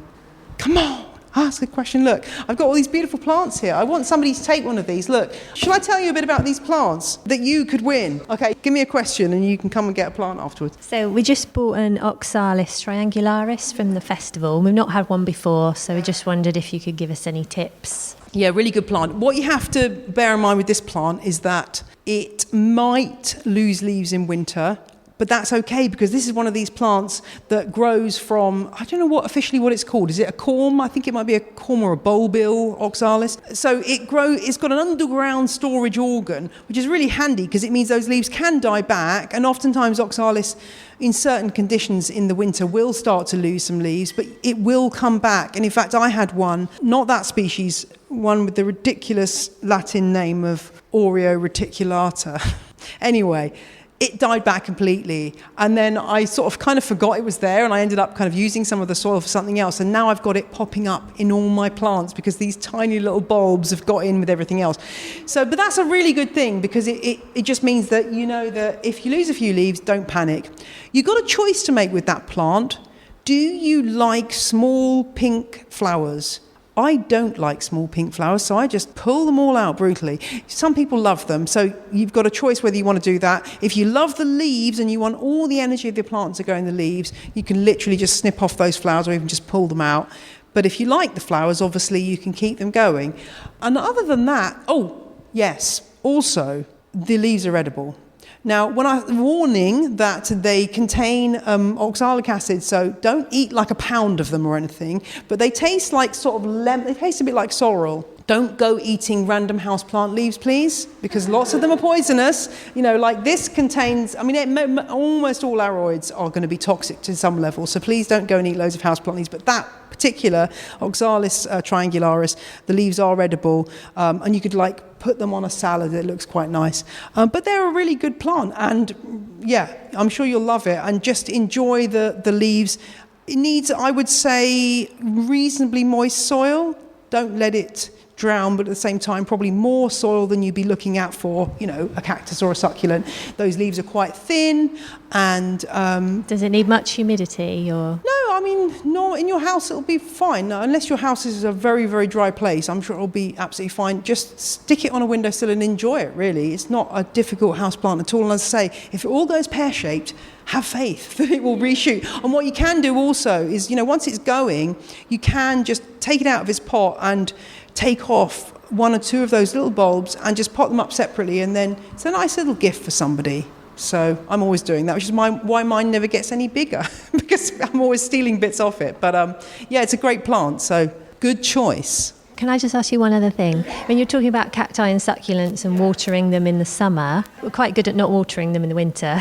S2: Come on. Ask a question. Look, I've got all these beautiful plants here. I want somebody to take one of these. Look, shall I tell you a bit about these plants that you could win? Okay, give me a question and you can come and get a plant afterwards.
S5: So we just bought an Oxalis Triangularis from the festival. We've not had one before, so we just wondered if you could give us any tips.
S2: Yeah, really good plant. What you have to bear in mind with this plant is that it might lose leaves in winter, but that's okay, because this is one of these plants that grows from, I don't know officially what it's called. Is it a corm? I think it might be a corm or a bulbil oxalis. So it's got an underground storage organ, which is really handy because it means those leaves can die back. And oftentimes oxalis, in certain conditions in the winter, will start to lose some leaves, but it will come back. And in fact, I had one, not that species, one with the ridiculous Latin name of Aurea reticulata. Anyway, it died back completely, and then I sort of kind of forgot it was there, and I ended up kind of using some of the soil for something else, and now I've got it popping up in all my plants because these tiny little bulbs have got in with everything else. So, but that's a really good thing, because it just means that that if you lose a few leaves, don't panic. You've got a choice to make with that plant. Do you like small pink flowers? I don't like small pink flowers, so I just pull them all out brutally. Some people love them, so you've got a choice whether you want to do that. If you love the leaves and you want all the energy of the plant to go in the leaves, you can literally just snip off those flowers or even just pull them out. But if you like the flowers, obviously you can keep them going. And other than that, also, the leaves are edible. Now, warning that they contain oxalic acid, so don't eat like a pound of them or anything, but they taste like sort of they taste a bit like sorrel. Don't go eating random houseplant leaves, please, because lots of them are poisonous. Like this contains, almost all aroids are going to be toxic to some level, so please don't go and eat loads of houseplant leaves. But that particular Oxalis Triangularis, the leaves are edible, and you could put them on a salad. It looks quite nice. But they're a really good plant, and yeah, I'm sure you'll love it, and just enjoy the leaves. It needs, I would say, reasonably moist soil. Don't let it drown, but at the same time probably more soil than you'd be looking at for a cactus or a succulent. Those leaves are quite thin, and
S5: does it need much humidity or?
S2: No, in your house it'll be fine. No, unless your house is a very, very dry place, I'm sure it'll be absolutely fine. Just stick it on a windowsill and enjoy it, really. It's not a difficult houseplant at all. And as I say, if it all goes pear-shaped, have faith that it will reshoot. And what you can do also is, once it's going, you can just take it out of its pot and take off one or two of those little bulbs and just pot them up separately, and then it's a nice little gift for somebody. So I'm always doing that, which is why mine never gets any bigger, because I'm always stealing bits off it. But it's a great plant, so good choice.
S5: Can I just ask you one other thing? When you're talking about cacti and succulents and watering them in the summer, we're quite good at not watering them in the winter.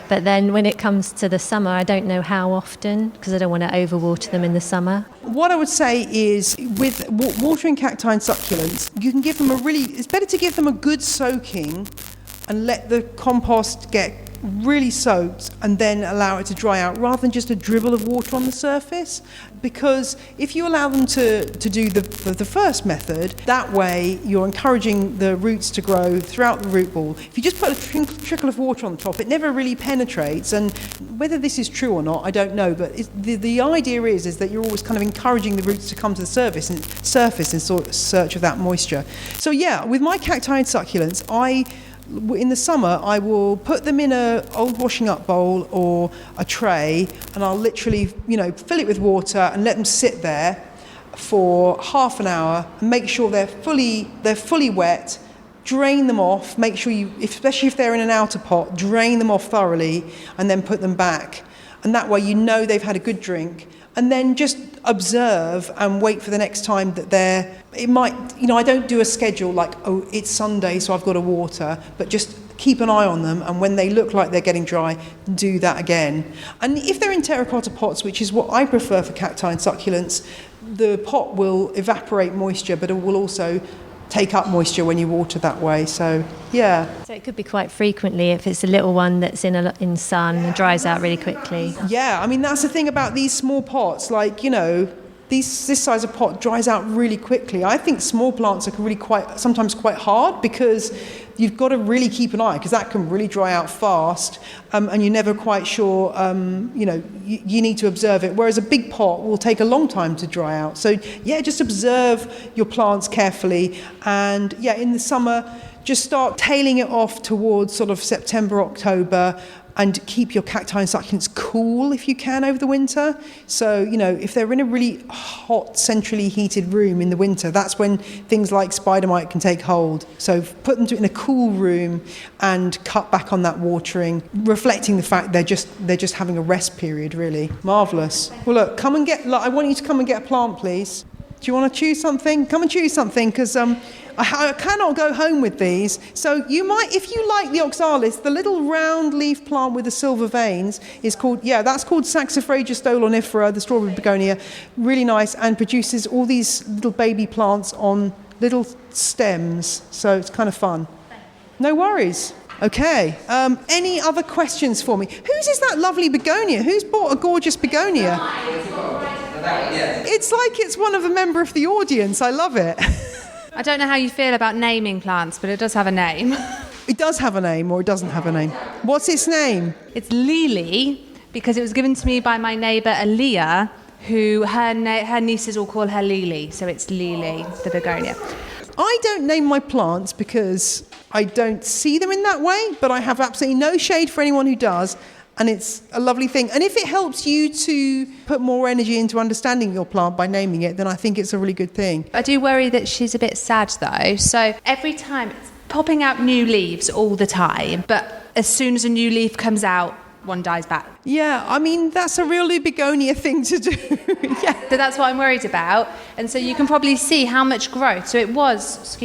S5: But then when it comes to the summer, I don't know how often, because I don't want to overwater them in the summer.
S2: What I would say is, with watering cacti and succulents, you can give them it's better to give them a good soaking and let the compost get really soaked and then allow it to dry out rather than just a dribble of water on the surface. Because if you allow them to do the first method, that way you're encouraging the roots to grow throughout the root ball. If you just put a trickle of water on the top, it never really penetrates. And whether this is true or not, I don't know. But the idea is that you're always kind of encouraging the roots to come to the surface in search of that moisture. So yeah, with my cacti and succulents, in the summer, I will put them in an old washing up bowl or a tray, and I'll literally, fill it with water and let them sit there for half an hour and make sure they're fully wet. Drain them off. Make sure especially if they're in an outer pot, drain them off thoroughly and then put them back. And that way they've had a good drink. And then just observe and wait for the next time that I don't do a schedule like, oh, it's Sunday, so I've got to water, but just keep an eye on them, and when they look like they're getting dry, do that again. And if they're in terracotta pots, which is what I prefer for cacti and succulents, the pot will evaporate moisture, but it will also take up moisture when you water that way. So yeah. So
S5: it could be quite frequently if it's a little one that's in sun and dries out really quickly.
S2: Yeah, I mean that's the thing about these small pots, like this size of pot dries out really quickly. I think small plants are really sometimes quite hard because you've got to really keep an eye, because that can really dry out fast, and you're never quite sure, you need to observe it, whereas a big pot will take a long time to dry out. So yeah, just observe your plants carefully, and yeah, in the summer just start tailing it off towards sort of September, October, and keep your cacti and succulents cool if you can over the winter. So, if they're in a really hot, centrally heated room in the winter, that's when things like Spider Mite can take hold. So put them in a cool room and cut back on that watering, reflecting the fact they're just having a rest period, really. Marvellous. Well, look, I want you to come and get a plant, please. Do you want to choose something? Come and choose something, because I cannot go home with these. So you might, if you like the Oxalis, the little round leaf plant with the silver veins is called, that's called Saxifraga stolonifera, the strawberry begonia. Really nice, and produces all these little baby plants on little stems. So it's kind of fun. No worries. Okay. Any other questions for me? Whose is that lovely begonia? Who's bought a gorgeous begonia? It's like it's one of a member of the audience. I love it.
S3: I don't know how you feel about naming plants, but it does have a name.
S2: It does have a name, or it doesn't have a name. What's its name?
S3: It's Lily, because it was given to me by my neighbour Aaliyah, who her nieces all call her Lily, so it's Lily, the begonia.
S2: I don't name my plants because I don't see them in that way, but I have absolutely no shade for anyone who does. And it's a lovely thing. And if it helps you to put more energy into understanding your plant by naming it, then I think it's a really good thing.
S3: I do worry that she's a bit sad, though. So every time it's popping out new leaves all the time, but as soon as a new leaf comes out, one dies back.
S2: Yeah, I mean, that's a really begonia thing to do. Yeah.
S3: So that's what I'm worried about. And so you can probably see how much growth. So it was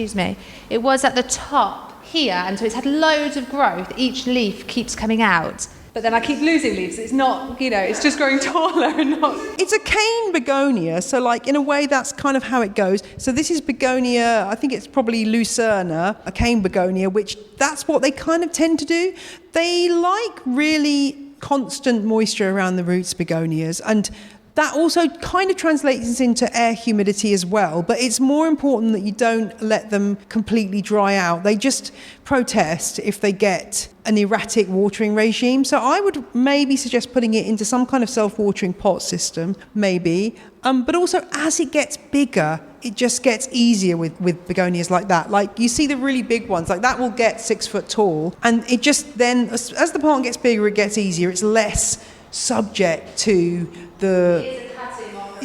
S3: at the top here, and so it's had loads of growth. Each leaf keeps coming out. But then I keep losing leaves. It's not, it's just growing taller and not...
S2: It's a cane begonia, so in a way that's kind of how it goes. So this is begonia, I think it's probably Lucerna, a cane begonia, which that's what they kind of tend to do. They like really constant moisture around the roots, begonias, and that also kind of translates into air humidity as well, but it's more important that you don't let them completely dry out. They just protest if they get an erratic watering regime. So I would maybe suggest putting it into some kind of self-watering pot system, maybe. But also, as it gets bigger, it just gets easier with begonias like that. Like, you see the really big ones, like that will get 6 foot tall, and it just then, as the plant gets bigger, it gets easier. It's less subject to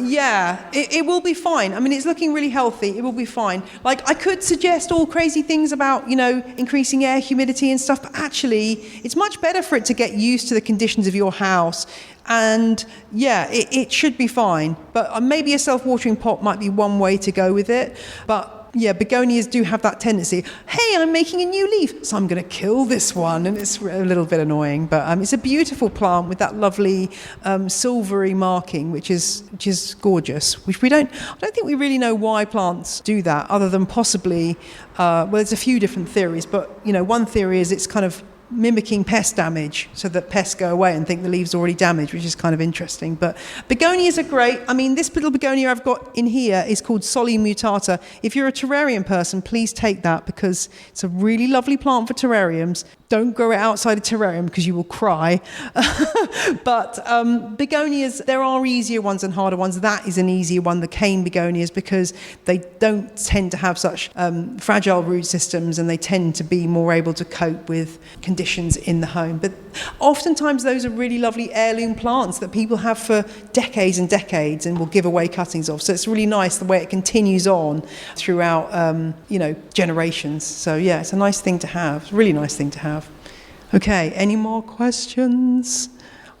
S2: it will be fine. I mean, it's looking really healthy. It will be fine. Like, I could suggest all crazy things about, increasing air humidity and stuff, but actually, it's much better for it to get used to the conditions of your house. And it should be fine. But maybe a self-watering pot might be one way to go with it. But yeah, begonias do have that tendency. Hey, I'm making a new leaf, so I'm going to kill this one, and it's a little bit annoying. But it's a beautiful plant with that lovely silvery marking, which is gorgeous. Which I don't think we really know why plants do that, other than possibly, there's a few different theories. But one theory is it's kind of mimicking pest damage so that pests go away and think the leaves are already damaged, which is kind of interesting. But begonias are great. I mean, this little begonia I've got in here is called Soli mutata. If you're a terrarium person, please take that because it's a really lovely plant for terrariums. Don't grow it outside a terrarium because you will cry. But begonias, there are easier ones and harder ones. That is an easier one, the cane begonias, because they don't tend to have such fragile root systems and they tend to be more able to cope with conditions in the home. But oftentimes those are really lovely heirloom plants that people have for decades and decades and will give away cuttings of. So it's really nice the way it continues on throughout, generations. So yeah, it's a nice thing to have. It's a really nice thing to have. Okay, any more questions?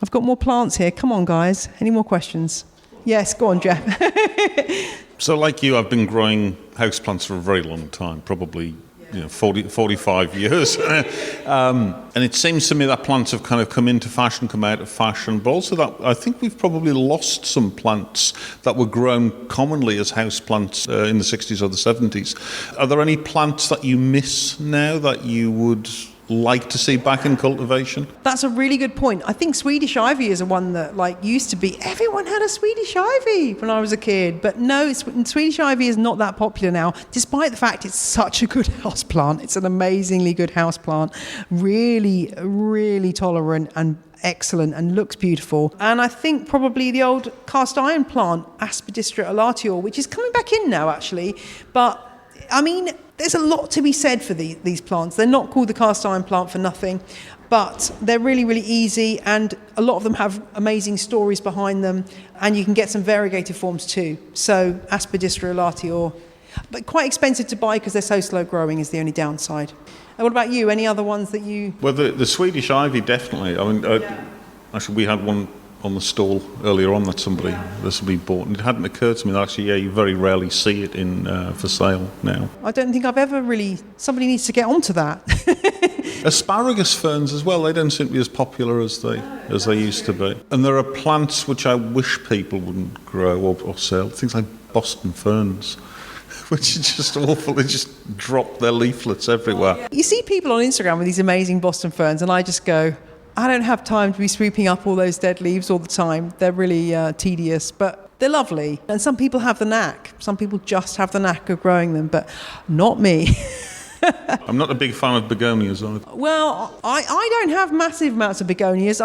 S2: I've got more plants here. Come on, guys. Any more questions? Yes, go on, Jeff.
S4: So like you, I've been growing houseplants for a very long time, probably 45 years. And it seems to me that plants have kind of come into fashion, come out of fashion, but also that I think we've probably lost some plants that were grown commonly as houseplants in the 60s or the 70s. Are there any plants that you miss now that you would like to see back in cultivation?
S2: That's a really good point. I think Swedish Ivy is a one that used to be, everyone had a Swedish Ivy when I was a kid, but no, Swedish Ivy is not that popular now, despite the fact it's such a good houseplant. It's an amazingly good houseplant, really, really tolerant and excellent and looks beautiful. And I think probably the old cast iron plant, Asparagus Ferns, which is coming back in now actually, but I mean, there's a lot to be said for these plants. They're not called the cast iron plant for nothing, but they're really, really easy, and a lot of them have amazing stories behind them, and you can get some variegated forms too. So Asparagus Ferns, but quite expensive to buy because they're so slow growing is the only downside. And what about you? Any other ones that you...
S4: Well, the Swedish Ivy, definitely. I mean, actually, we had one on the stall earlier on that somebody bought, and it hadn't occurred to me that actually, you very rarely see it in for sale now.
S2: I don't think I've ever really... Somebody needs to get onto that.
S4: Asparagus ferns as well, they don't seem to be as popular as they used to be. And there are plants which I wish people wouldn't grow or sell, things like Boston ferns, which are just awful. They just drop their leaflets everywhere.
S2: You see people on Instagram with these amazing Boston ferns, and I just go, I don't have time to be sweeping up all those dead leaves all the time. They're really tedious, but they're lovely. And some people have the knack. Some people just have the knack of growing them, but not me.
S4: I'm not a big fan of begonias either.
S2: Well, I don't have massive amounts of begonias.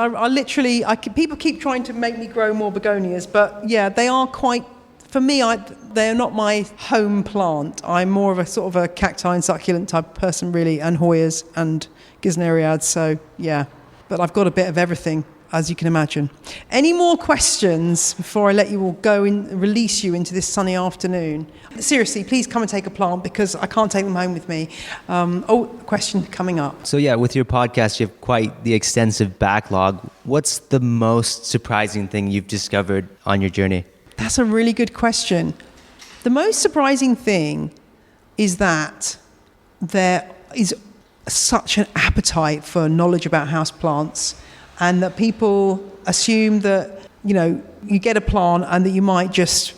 S2: People keep trying to make me grow more begonias, but yeah, they are quite... For me, they're not my home plant. I'm more of a sort of a cacti and succulent type person, really, and Hoyas and Gisneriads, so yeah. But I've got a bit of everything, as you can imagine. Any more questions before I let you all go and release you into this sunny afternoon? Seriously, please come and take a plant because I can't take them home with me. Question coming up.
S6: So yeah, with your podcast, you have quite the extensive backlog. What's the most surprising thing you've discovered on your journey?
S2: That's a really good question. The most surprising thing is that there is such an appetite for knowledge about houseplants, and that people assume that, you get a plant and that you might just,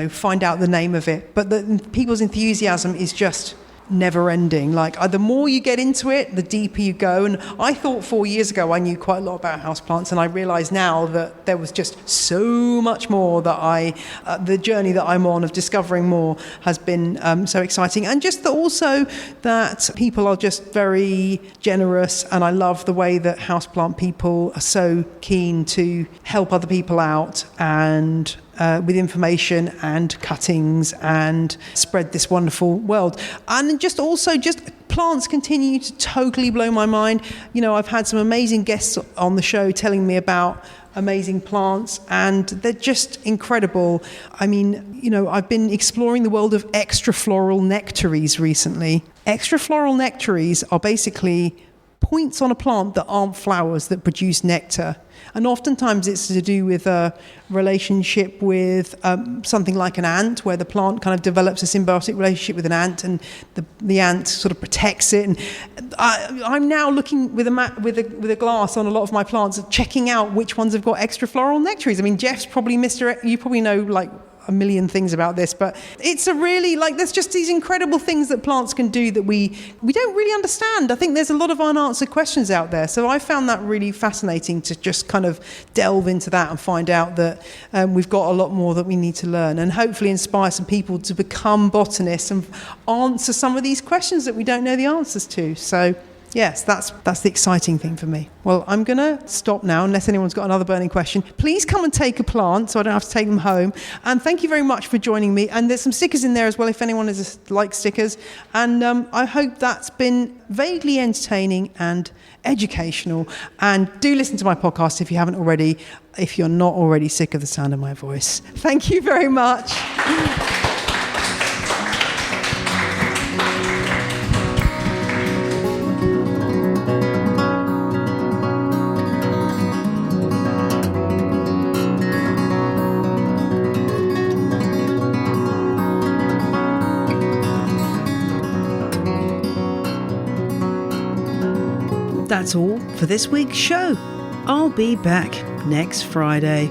S2: find out the name of it. But people's enthusiasm is just never ending. The more you get into it, the deeper you go. And I thought 4 years ago I knew quite a lot about houseplants, and I realise now that there was just so much more that the journey that I'm on of discovering more has been so exciting. And just also that people are just very generous, and I love the way that houseplant people are so keen to help other people out and with information and cuttings and spread this wonderful world. And just plants continue to totally blow my mind. I've had some amazing guests on the show telling me about amazing plants, and they're just incredible. I mean, I've been exploring the world of extrafloral nectaries recently. Extrafloral nectaries are basically points on a plant that aren't flowers that produce nectar. And oftentimes it's to do with a relationship with something like an ant, where the plant kind of develops a symbiotic relationship with an ant, and the ant sort of protects it. And I'm now looking with a glass on a lot of my plants, checking out which ones have got extrafloral nectaries. I mean, Jeff's probably you probably know a million things about this, but it's a really, there's just these incredible things that plants can do that we don't really understand. I think there's a lot of unanswered questions out there. So I found that really fascinating to just kind of delve into that and find out that we've got a lot more that we need to learn, and hopefully inspire some people to become botanists and answer some of these questions that we don't know the answers to. So yes, that's the exciting thing for me. Well, I'm going to stop now unless anyone's got another burning question. Please come and take a plant so I don't have to take them home. And thank you very much for joining me. And there's some stickers in there as well if anyone likes stickers. And I hope that's been vaguely entertaining and educational. And do listen to my podcast if you haven't already, if you're not already sick of the sound of my voice. Thank you very much.
S1: That's all for this week's show. I'll be back next Friday.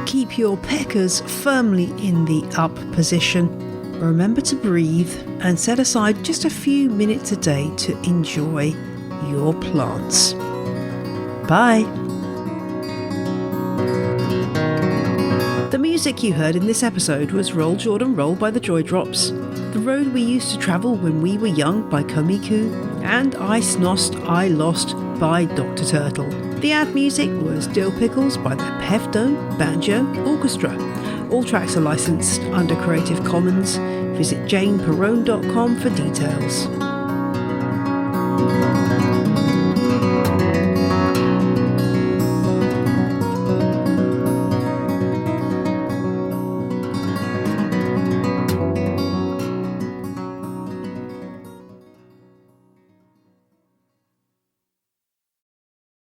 S1: Keep your peckers firmly in the up position. Remember to breathe and set aside just a few minutes a day to enjoy your plants. Bye. The music you heard in this episode was Roll Jordan Roll by the Joy Drops, The Road We Used to Travel When We Were Young by Komiku, and I Snost, I Lost by Dr. Turtle. The ad music was Dill Pickles by the Pefdome Banjo Orchestra. All tracks are licensed under Creative Commons. Visit janeperrone.com for details.